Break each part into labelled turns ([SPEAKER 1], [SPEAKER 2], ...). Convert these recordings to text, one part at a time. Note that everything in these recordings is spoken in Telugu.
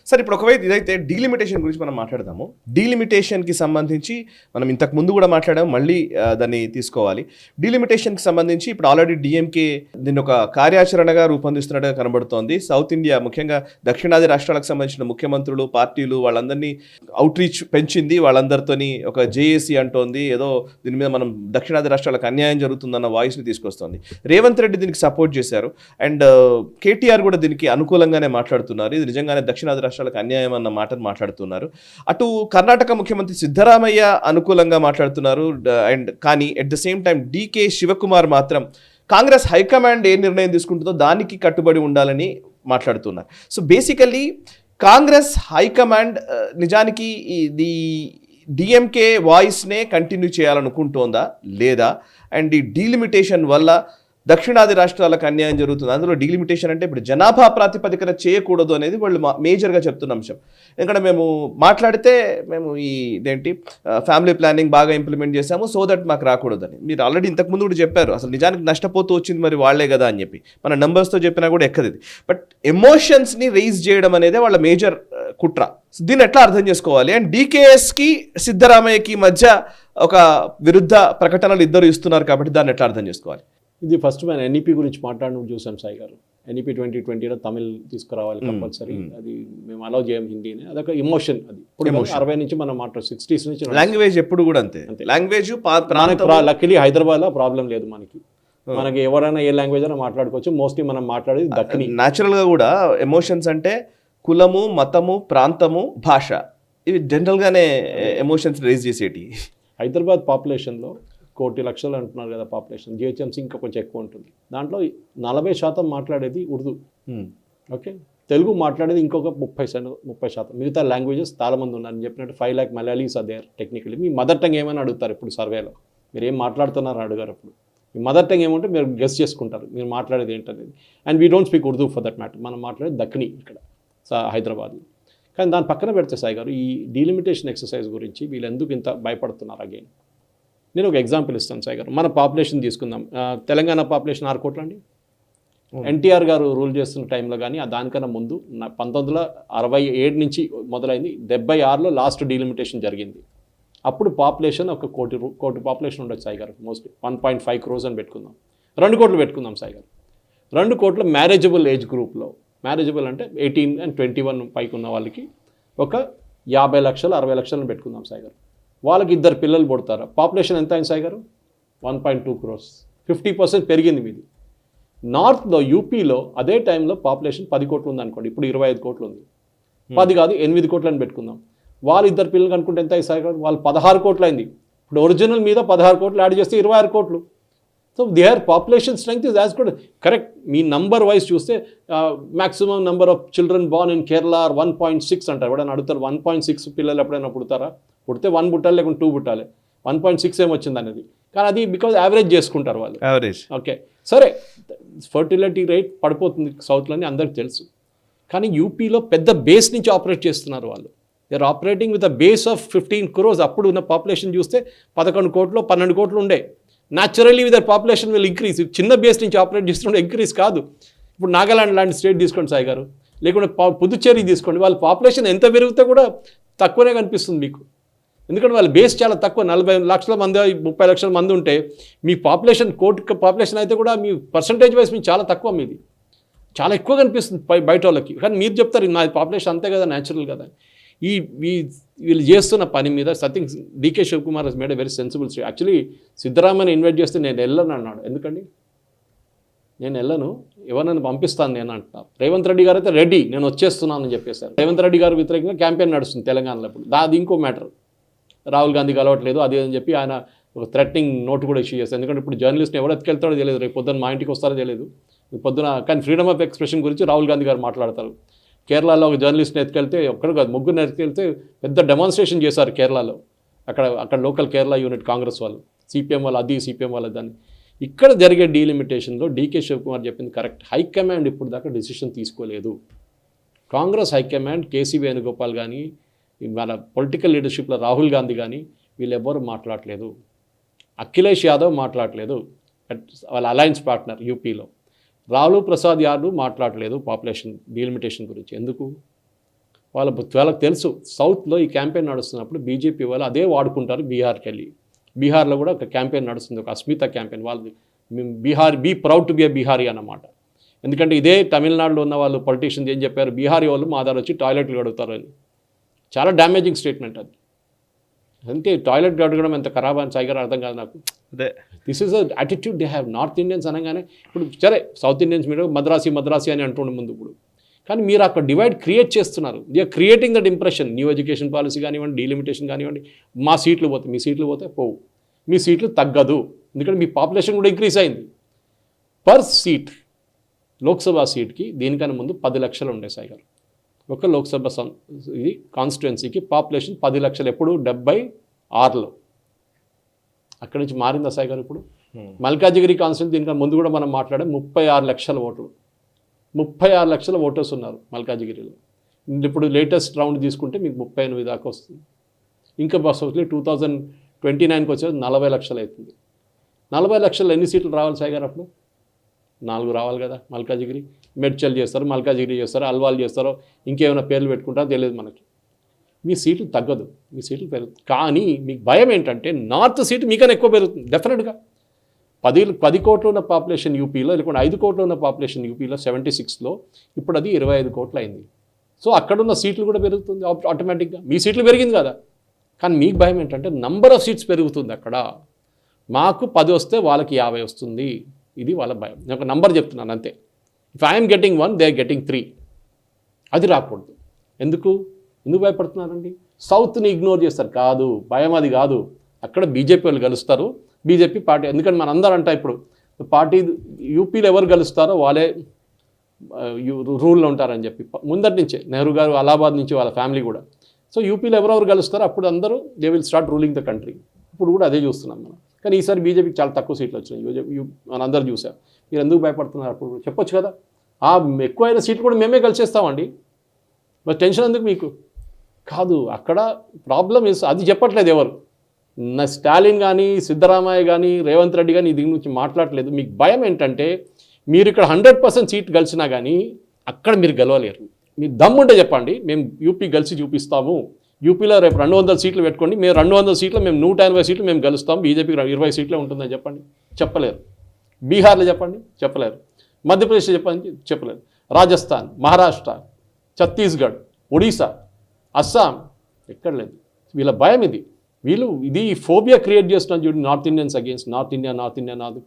[SPEAKER 1] సార్ ఇప్పుడు ఒకవైపు ఇదైతే డీలిమిటేషన్ గురించి మనం మాట్లాడదాము. డీలిమిటేషన్కి సంబంధించి మనం ఇంతకు ముందు కూడా మాట్లాడాము, మళ్ళీ దాన్ని తీసుకోవాలి. డీలిమిటేషన్కి సంబంధించి ఇప్పుడు ఆల్రెడీ డిఎంకే దీన్ని ఒక కార్యాచరణగా రూపొందిస్తున్నట్టుగా కనబడుతోంది. సౌత్ ఇండియా ముఖ్యంగా దక్షిణాది రాష్ట్రాలకు సంబంధించిన ముఖ్యమంత్రులు, పార్టీలు వాళ్ళందరినీ అవుట్ రీచ్ పెంచింది. వాళ్ళందరితోని ఒక జేఏసీ అంటోంది, ఏదో దీని మీద మనం దక్షిణాది రాష్ట్రాలకు అన్యాయం జరుగుతుందన్న వాయిస్ని తీసుకొస్తోంది. రేవంత్ రెడ్డి దీనికి సపోర్ట్ చేశారు అండ్ కేటీఆర్ కూడా దీనికి అనుకూలంగానే మాట్లాడుతున్నారు. ఇది నిజంగానే దక్షిణాది రాష్ట్రాలకు అన్యాయం అన్న మాటను మాట్లాడుతున్నారు. అటు కర్ణాటక ముఖ్యమంత్రి సిద్ధరామయ్య అనుకూలంగా మాట్లాడుతున్నారు. అండ్ కానీ at the same time DK Shivakumar మాత్రం కాంగ్రెస్ హైకమాండ్ ఏ నిర్ణయం తీసుకుంటుందో దానికి కట్టుబడి ఉండాలని మాట్లాడుతున్నారు. సో బేసికలీ కాంగ్రెస్ హైకమాండ్ నిజానికి ఈ డిఎంకే వాయిస్నే కంటిన్యూ చేయాలనుకుంటోందా లేదా, అండ్ ఈ డీలిమిటేషన్ వల్ల దక్షిణాది రాష్ట్రాలకు అన్యాయం జరుగుతుంది. అందులో డీలిమిటేషన్ అంటే ఇప్పుడు జనాభా ప్రాతిపదికన చేయకూడదు అనేది వాళ్ళు మేజర్గా చెప్తున్న అంశం. ఎందుకంటే మేము మాట్లాడితే మేము ఇదేంటి ఫ్యామిలీ ప్లానింగ్ బాగా ఇంప్లిమెంట్ చేసాము, సో దట్ మాకు రాకూడదని. మీరు ఆల్రెడీ ఇంతకుముందు కూడా చెప్పారు, అసలు నిజానికి నష్టపోతూ వచ్చింది మరి వాళ్లే కదా అని చెప్పి. మన నెంబర్స్తో చెప్పినా కూడా ఎక్కది. బట్ ఎమోషన్స్ని రైజ్ చేయడం అనేది వాళ్ళ మేజర్ కుట్ర. దీన్ని ఎట్లా అర్థం చేసుకోవాలి? అండ్ డీకేఎస్కి సిద్ధరామయ్యకి మధ్య ఒక విరుద్ధ ప్రకటనలు ఇద్దరు ఇస్తున్నారు కాబట్టి దాన్ని ఎట్లా అర్థం చేసుకోవాలి?
[SPEAKER 2] ఇది ఫస్ట్ మనం ఎన్ఈపీ గురించి మాట్లాడినప్పుడు చూసాం సాయి గారు. ఎన్ఈపీ 2020లో తమిళ్ తీసుకురావాలి కంపల్సరీ, అది మేము అలౌ చేయం హిందీని, అదొక ఎమోషన్. అది ఇప్పుడు 60 నుంచి మనం మాట్లాడు 60s నుంచి
[SPEAKER 1] లాంగ్వేజ్ ఎప్పుడు కూడా అంతే. లాంగ్వేజ్
[SPEAKER 2] లక్కీలీ హైదరాబాద్లో ప్రాబ్లం లేదు మనకి ఎవరైనా ఏ లాంగ్వేజ్ అయినా మాట్లాడుకోవచ్చు. మోస్ట్లీ మనం మాట్లాడేది దక్కని.
[SPEAKER 1] న్యాచురల్గా కూడా ఎమోషన్స్ అంటే కులము, మతము, ప్రాంతము, భాష, ఇవి జనరల్గానే ఎమోషన్స్ రేజ్ చేసేటి.
[SPEAKER 2] హైదరాబాద్ పాపులేషన్లో 1 కోటి లక్షలు అంటున్నారు కదా పాపులేషన్, జిహెచ్ఎంసీ ఇంకా కొంచెం ఎక్కువ ఉంటుంది. దాంట్లో 40% మాట్లాడేది ఉర్దూ. ఓకే, తెలుగు మాట్లాడేది ఇంకొక 30%. మిగతా లాంగ్వేజెస్ చాలామంది ఉన్నారని చెప్పినట్టు 5 lakh మలయాళీస్ అదే టెక్నికలీ. మీ మదర్ టంగ్ ఏమైనా అడుగుతారు ఇప్పుడు సర్వేలో, మీరు ఏం మాట్లాడుతున్నారు అడుగారు. అప్పుడు మీ మదర్ టంగ్ ఏమంటే మీరు గెస్ చేసుకుంటారు మీరు మాట్లాడేది ఏంటనేది. And we don't speak Urdu for that matter. మనం మాట్లాడేది దక్కని ఇక్కడ హైదరాబాద్లో. కానీ దాని పక్కన పెడితే సాయి గారు, ఈ డీలిమిటేషన్ ఎక్సర్సైజ్ గురించి వీళ్ళు ఎందుకు ఇంత భయపడుతున్నారు అగైన్, నేను ఒక ఎగ్జాంపుల్ ఇస్తాను సాయి గారు. మన పాపులేషన్ తీసుకుందాం. తెలంగాణ పాపులేషన్ 6 కోట్లు అండి. ఎన్టీఆర్ గారు రూల్ చేస్తున్న టైంలో కానీ దానికన్నా ముందు 1967 నుంచి మొదలైంది. 76లో లాస్ట్ డీలిమిటేషన్ జరిగింది. అప్పుడు పాపులేషన్ ఒక కోటి పాపులేషన్ ఉండొచ్చు సాయి గారు. మోస్ట్లీ 1.5 crores అని పెట్టుకుందాం. 2 కోట్లు పెట్టుకుందాం సాయి గారు. 2 కోట్ల మ్యారేజబుల్ ఏజ్ గ్రూప్లో, మ్యారేజబుల్ అంటే 18 and 21 పైకి ఉన్న వాళ్ళకి ఒక 50 లక్షలు 60 లక్షలను పెట్టుకుందాం సాయి గారు. వాళ్ళకి 2 పిల్లలు పుడతారు. పాపులేషన్ ఎంత అయింది సాయి గారు? 1.2 crores. 50% పెరిగింది మీది. నార్త్లో యూపీలో అదే టైంలో పాపులేషన్ 10 కోట్లు ఉంది అనుకోండి, ఇప్పుడు 25 కోట్లు ఉంది. 10 కాదు 8 కోట్లు అని పెట్టుకుందాం. వాళ్ళు 2 పిల్లలు అనుకుంటే ఎంత అయింది సాయి గారు? వాళ్ళు 16 కోట్లు అయింది. ఇప్పుడు ఒరిజినల్ మీద 16 కోట్లు యాడ్ చేస్తే 26 కోట్లు. So their population strength is as good. Correct, మీ నంబర్ వైజ్ చూస్తే maximum number of children born in Kerala 1.6 అంటారు. ఎవడైనా అడుగుతారు 1.6 పిల్లలు ఎప్పుడైనా పుడతారా? పుడితే 1 పుట్టాలి, లేకుంటే 2 పుట్టాలి. 1.6 ఏమొచ్చింది అనేది. కానీ అది బికాజ్ యావరేజ్ చేసుకుంటారు వాళ్ళు.
[SPEAKER 1] యావరేజ్
[SPEAKER 2] ఓకే సరే, ఫర్టిలిటీ రేట్ పడిపోతుంది సౌత్లోని అందరికి తెలుసు. కానీ యూపీలో పెద్ద బేస్ నుంచి ఆపరేట్ చేస్తున్నారు వాళ్ళు. They are operating with a base of 15 crores. అప్పుడు ఉన్న పాపులేషన్ చూస్తే 11 కోట్లు 12 కోట్లు ఉండే. Naturally with their population will increase. చిన్న బేస్ నుంచి ఆపరేట్ చేస్తుంటే ఇంక్రీజ్ కాదు. ఇప్పుడు నాగాలాండ్ లాంటి స్టేట్ తీసుకోండి సాయి గారు, లేకుంటే పుదుచ్చేరి తీసుకోండి, వాళ్ళ పాపులేషన్ ఎంత పెరిగితే కూడా తక్కువనే కనిపిస్తుంది మీకు. ఎందుకంటే వాళ్ళ బేస్ చాలా తక్కువ. 40 లక్షల మంది 30 లక్షల మంది ఉంటే మీ పాపులేషన్ కోటి పాపులేషన్ అయితే కూడా మీ పర్సంటేజ్ వైజ్ మీకు చాలా తక్కువ, మీది చాలా ఎక్కువ కనిపిస్తుంది బయట వాళ్ళకి. కానీ మీరు చెప్తారు నా పాపులేషన్ అంతే కదా, న్యాచురల్ కదా. వీళ్ళు చేస్తున్న పని మీద something DK Shivakumar has made a very sensible stay. Actually సిద్ధరామయ్యని ఇన్వైట్ చేస్తే నేను వెళ్ళను అన్నాడు. ఎందుకండి నేను వెళ్ళను, ఎవరైనా పంపిస్తాను నేను అంటున్నారు. రేవంత్ రెడ్డి గారు అయితే రెడీ, నేను వచ్చేస్తున్నాను అని చెప్పేశారు. రేవంత్ రెడ్డి గారు వ్యతిరేకంగా క్యాంపెయిన్ నడుస్తుంది తెలంగాణలో. ఇప్పుడు అది ఇంకో మ్యాటర్. రాహుల్ గాంధీ కలవట్లేదు అది అని చెప్పి ఆయన ఒక థ్రెటనింగ్ నోట్ కూడా ఇష్యూ చేస్తారు. ఎందుకంటే ఇప్పుడు జర్నలిస్ట్ని ఎవరు ఎత్తుకెళ్తాడో తెలియదు, రేపు పొద్దున్న మా ఇంటికి వస్తారో తెలియదు పొద్దున. కానీ ఫ్రీడమ్ ఆఫ్ ఎక్స్ప్రెషన్ గురించి రాహుల్ గాంధీ గారు మాట్లాడతారు. కేరళలో ఒక జర్నలిస్ట్ని ఎత్తుకెళ్తే ఒక్కడు కాదు 3 ఎత్తుకెళ్తే పెద్ద డెమాన్స్ట్రేషన్ చేశారు కేరళలో. అక్కడ లోకల్ కేరళ యూనిట్ కాంగ్రెస్ వాళ్ళు, సిపిఎం వాళ్ళు అది, సిపిఎం వాళ్ళు దాన్ని. ఇక్కడ జరిగే డీలిమిటేషన్లో డీకే శివకుమార్ చెప్పింది కరెక్ట్. హైకమాండ్ ఇప్పుడు దాకా డెసిషన్ తీసుకోలేదు. కాంగ్రెస్ హైకమాండ్ కేసీ వేణుగోపాల్ కానీ మన పొలిటికల్ లీడర్షిప్లో రాహుల్ గాంధీ కానీ వీళ్ళెవ్వరూ మాట్లాడలేదు. అఖిలేష్ యాదవ్ మాట్లాడలేదు, వాళ్ళ అలయన్స్ పార్ట్నర్ యూపీలో. లాలూ ప్రసాద్ యాదవ్ మాట్లాడలేదు పాపులేషన్ డీలిమిటేషన్ గురించి. ఎందుకు? వాళ్ళకి తెలుసు సౌత్లో ఈ క్యాంపెయిన్ నడుస్తున్నప్పుడు బీజేపీ వాళ్ళు అదే వాడుకుంటారు బీహార్కి వెళ్ళి. బీహార్లో కూడా ఒక క్యాంపెయిన్ నడుస్తుంది, ఒక అస్మిత క్యాంపెయిన్. వాళ్ళది మేము బీ ప్రౌడ్ టు బి ఏ బీహారీ అన్నమాట. ఎందుకంటే ఇదే తమిళనాడులో ఉన్న వాళ్ళు పొలిటీషియన్స్ ఏం చెప్పారు, బీహారీ వాళ్ళు మా దగ్గర వచ్చి టాయిలెట్లు కడుగుతారు అని. చాలా డ్యామేజింగ్ స్టేట్మెంట్ అది. అంటే టాయిలెట్ కడగడం ఎంత ఖరాబ్ అని సైగర్ అర్థం కాదు నాకు.
[SPEAKER 1] అదే
[SPEAKER 2] this is a attitude they have. North Indians అనగానే ఇప్పుడు సరే సౌత్ ఇండియన్స్ మీరు మద్రాసి అని అంటుండే ముందు. ఇప్పుడు కానీ మీరు అక్కడ డివైడ్ క్రియేట్ చేస్తున్నారు. They are creating that impression. New education policy కానివ్వండి, డీలిమిటేషన్ కానివ్వండి, మా సీట్లు పోతాయి, మీ సీట్లు పోతే పోవు, మీ సీట్లు తగ్గదు. ఎందుకంటే మీ పాపులేషన్ కూడా ఇంక్రీజ్ అయింది. పర్ సీట్ లోక్సభ సీట్కి దీనికన్నా ముందు 10 లక్షలు ఉండే సాయి ఒక లోక్సభ ఇది కాన్స్టిట్యుయెన్సీకి పాపులేషన్ 10 లక్షలు. ఎప్పుడు 76లో. అక్కడి నుంచి మారిందా సాయి గారు ఇప్పుడు? మల్కాజిగిరి కాన్స్టిట్యున్సీ దీనికన్నా ముందు కూడా మనం మాట్లాడే 36 లక్షల ఓట్లు, 36 లక్షల ఓటర్స్ ఉన్నారు మల్కాజిగిరిలో. ఇప్పుడు లేటెస్ట్ రౌండ్ తీసుకుంటే మీకు 38 దాకా వస్తుంది. ఇంకా బస్ అవుతుంది 2029కి వచ్చేది 40 లక్షలు అవుతుంది. 40 లక్షలు ఎన్ని సీట్లు రావాలి సాయి గారు? అప్పుడు 4 రావాలి కదా. మల్కాజిగిరి మెడ్చల్ చేస్తారు, మల్కాజిగిరి చేస్తారు, అల్వాల్ చేస్తారో ఇంకేమైనా పేర్లు పెట్టుకుంటారో తెలియదు మనకి. మీ సీట్లు తగ్గదు, మీ సీట్లు పెరుగుతుంది. కానీ మీకు భయం ఏంటంటే నార్త్ సీటు మీకన్నా ఎక్కువ పెరుగుతుంది డెఫినెట్గా. 10 కోట్లు ఉన్న పాపులేషన్ యూపీలో, లేకుంటే 5 కోట్లు ఉన్న పాపులేషన్ యూపీలో 76లో, ఇప్పుడు అది 25 కోట్లు అయింది. సో అక్కడున్న సీట్లు కూడా పెరుగుతుంది ఆటోమేటిక్గా. మీ సీట్లు పెరిగింది కదా. కానీ మీకు భయం ఏంటంటే నంబర్ ఆఫ్ సీట్స్ పెరుగుతుంది అక్కడ. మాకు 10 వస్తే వాళ్ళకి 50 వస్తుంది. ఇది వాళ్ళ భయం. నేను ఒక నంబర్ చెప్తున్నాను అంతే. If I'm getting 1 they are getting 3. అది రాకూడదు. ఎందుకు భయపడుతున్నారండి? సౌత్ని ఇగ్నోర్ చేస్తారు. కాదు, భయం అది కాదు. అక్కడ బీజేపీ వాళ్ళు కలుస్తారు, బీజేపీ పార్టీ. ఎందుకంటే మన అందరూ అంట ఇప్పుడు పార్టీ యూపీలో ఎవరు కలుస్తారో వాళ్ళే రూల్లో ఉంటారని చెప్పి ముందటి నుంచే నెహ్రూ గారు అలహాబాద్ నుంచి వాళ్ళ ఫ్యామిలీ కూడా. సో యూపీలో ఎవరెవరు కలుస్తారో అప్పుడు అందరూ they will start ruling the country. ఇప్పుడు కూడా అదే చూస్తున్నాం మనం. కానీ ఈసారి బీజేపీకి చాలా తక్కువ సీట్లు వచ్చినాయి. మనందరూ చూసాం. మీరు ఎందుకు భయపడుతున్నారు? అప్పుడు చెప్పొచ్చు కదా, ఆ ఎక్కువైన సీట్లు కూడా మేమే కలిసేస్తామండి, మరి టెన్షన్ ఎందుకు మీకు? కాదు, అక్కడ ప్రాబ్లం అది చెప్పట్లేదు ఎవరు. స్టాలిన్ కానీ, సిద్ధరామయ్య కానీ, రేవంత్ రెడ్డి కానీ దీని గురించి మాట్లాడలేదు. మీకు భయం ఏంటంటే మీరు ఇక్కడ 100% సీట్ గెలిచినా కానీ అక్కడ మీరు గెలవలేరు. మీరు దమ్ముంటే చెప్పండి, మేము యూపీ గెలిచి చూపిస్తాము, యూపీలో రేపు 200 సీట్లు పెట్టుకోండి, మేము 200 సీట్లు, మేము 180 సీట్లు మేము గెలుస్తాం, బీజేపీకి 20 సీట్లే ఉంటుందని చెప్పండి. చెప్పలేరు. బీహార్లో చెప్పండి, చెప్పలేరు. మధ్యప్రదేశ్ చెప్పండి, చెప్పలేరు. రాజస్థాన్, మహారాష్ట్ర, ఛత్తీస్గఢ్, ఒడిశా, అస్సాం, ఎక్కడ లేదు. వీళ్ళ భయం ఇది. ఇది ఫోబియా క్రియేట్ చేస్తున్నాను చూడండి, north Indians against north India.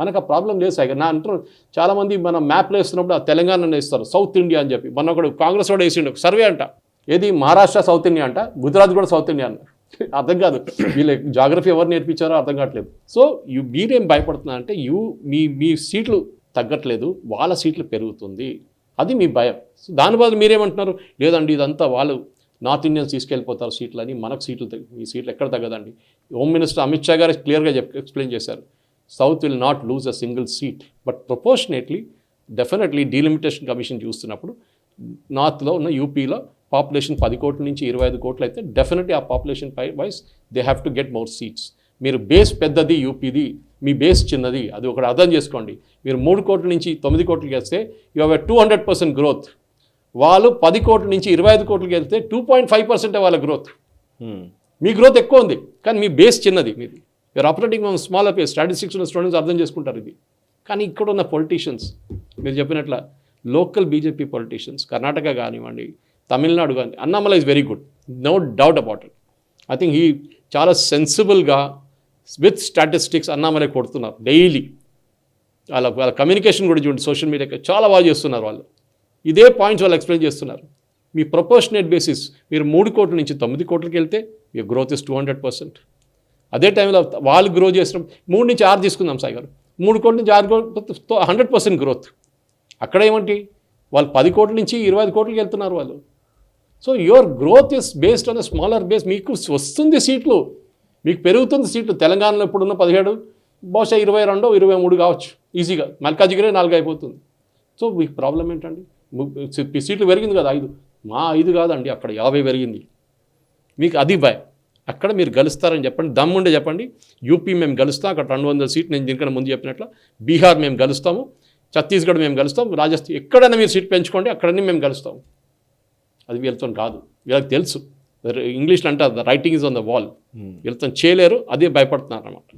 [SPEAKER 2] మనకు ఆ ప్రాబ్లం లేదు సార్. నా అంటారు చాలామంది మనం మ్యాప్లో వేస్తున్నప్పుడు ఆ తెలంగాణ వేస్తారు సౌత్ ఇండియా అని చెప్పి. మన ఒకడు కాంగ్రెస్ వాడు వేసిండు ఒక సర్వే అంట, ఏది మహారాష్ట్ర సౌత్ ఇండియా అంట, గుజరాత్ కూడా సౌత్ ఇండియా అన్న. అర్థం కాదు, వీళ్ళ జాగ్రఫీ ఎవరు నేర్పించారో అర్థం కావట్లేదు. సో మీరేం భయపడుతున్నారంటే మీ సీట్లు తగ్గట్లేదు, వాళ్ళ సీట్లు పెరుగుతుంది, అది మీ భయం. సో దాని బదులు మీరేమంటున్నారు, లేదండి ఇదంతా వాళ్ళు నార్త్ ఇండియన్స్ తీసుకెళ్ళిపోతారు సీట్లు అని, మనకు సీట్లు ఈ సీట్లు ఎక్కడ తగ్గదండి. హోమ్ మినిస్టర్ అమిత్ షా గారు క్లియర్గా ఎక్స్ప్లెయిన్ చేశారు, south will not lose a single seat, but proportionately definitely delimitation commission చూస్తున్నప్పుడు నార్త్లో ఉన్న యూపీలో పాపులేషన్ 10 కోట్ల నుంచి 25 కోట్లు అయితే డెఫినెట్లీ ఆ population wise they have to get more seats. మీరు బేస్ పెద్దది యూపీది, మీ బేస్ చిన్నది, అది ఒకటి అర్థం చేసుకోండి. మీరు 3 కోట్ల నుంచి 9 కోట్లకి వేస్తే యూ హ్యావ్ 200% గ్రోత్. వాళ్ళు 10 కోట్ల నుంచి 25 కోట్లకి వెళ్తే 2.5% వాళ్ళ గ్రోత్. మీ గ్రోత్ ఎక్కువ ఉంది కానీ మీ బేస్ చిన్నది. మీది you're operating on small base. Statistics ఉన్న స్టూడెంట్స్ అర్థం చేసుకుంటారు ఇది. కానీ ఇక్కడ ఉన్న పొలిటీషియన్స్ మీరు చెప్పినట్ల లోకల్ బీజేపీ పొలిటీషియన్స్, కర్ణాటక కానివ్వండి, తమిళనాడు కానీ, Annamalai is very good, no doubt about it. I think ఈ చాలా సెన్సిబుల్గా విత్ స్టాటిస్టిక్స్ అన్నామలే కొడుతున్నారు డైలీ. వాళ్ళ కమ్యూనికేషన్ కూడా చూడండి, సోషల్ మీడియాకి చాలా బాగా చేస్తున్నారు వాళ్ళు. ఇదే పాయింట్స్ వాళ్ళు ఎక్స్ప్లెయిన్ చేస్తున్నారు. మీ ప్రపోర్షనేట్ బేసిస్ మీరు 3 కోట్ల నుంచి 9 కోట్లకి వెళ్తే మీ గ్రోత్ ఇస్ 200%. అదే టైంలో వాళ్ళు గ్రో చేసిన 3 నుంచి 6 తీసుకుందాం సాయి గారు, 3 కోట్ల నుంచి 6 కోట్ల 100% గ్రోత్. అక్కడ ఏమంటే వాళ్ళు 10 కోట్ల నుంచి 25 కోట్లకి వెళ్తున్నారు వాళ్ళు. So your growth is based on a smaller base. మీకు వస్తుంది సీట్లు, మీకు పెరుగుతుంది సీట్లు. తెలంగాణలో ఇప్పుడున్న 17 బహుశా 22, 23 కావచ్చు ఈజీగా. మల్కాజిగిరి 4 అయిపోతుంది. సో మీకు ప్రాబ్లం ఏంటండి? సీట్లు పెరిగింది కదా 5, మా 5 కాదండి, అక్కడ 50 పెరిగింది. మీకు అది భయం. అక్కడ మీరు గెలుస్తారని చెప్పండి, దమ్ముండే చెప్పండి, యూపీ మేము గెలుస్తాం, అక్కడ 200 సీట్లు నేను దీనికన్నా ముందు చెప్పినట్లు, బీహార్ మేము గెలుస్తాము, ఛత్తీస్గఢ్ మేము గెలుస్తాం, రాజస్థాన్ ఎక్కడైనా మీరు సీట్ పెంచుకోండి, అక్కడన్నీ మేము గెలుస్తాం. అది వీళ్ళతో కాదు. వీళ్ళకి తెలుసు, ఇంగ్లీష్లో అంటే the writing is on the wall. వీళ్ళతో చేయలేరు, అదే భయపడుతున్నారు అన్నమాట.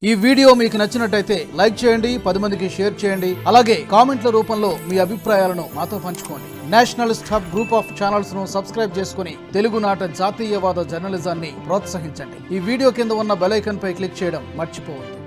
[SPEAKER 3] ఈ వీడియో మీకు నచ్చినట్టయితే లైక్ చేయండి, 10 మందికి షేర్ చేయండి. అలాగే కామెంట్ల రూపంలో మీ అభిప్రాయాలను మాతో పంచుకోండి. Nationalist hub group of channels ను సబ్స్క్రైబ్ చేసుకుని తెలుగునాట జాతీయవాద జర్నలిజాన్ని ప్రోత్సహించండి. ఈ వీడియో కింద ఉన్న బెల్ ఐకాన్ పై క్లిక్ చేయడం మర్చిపోవద్దు.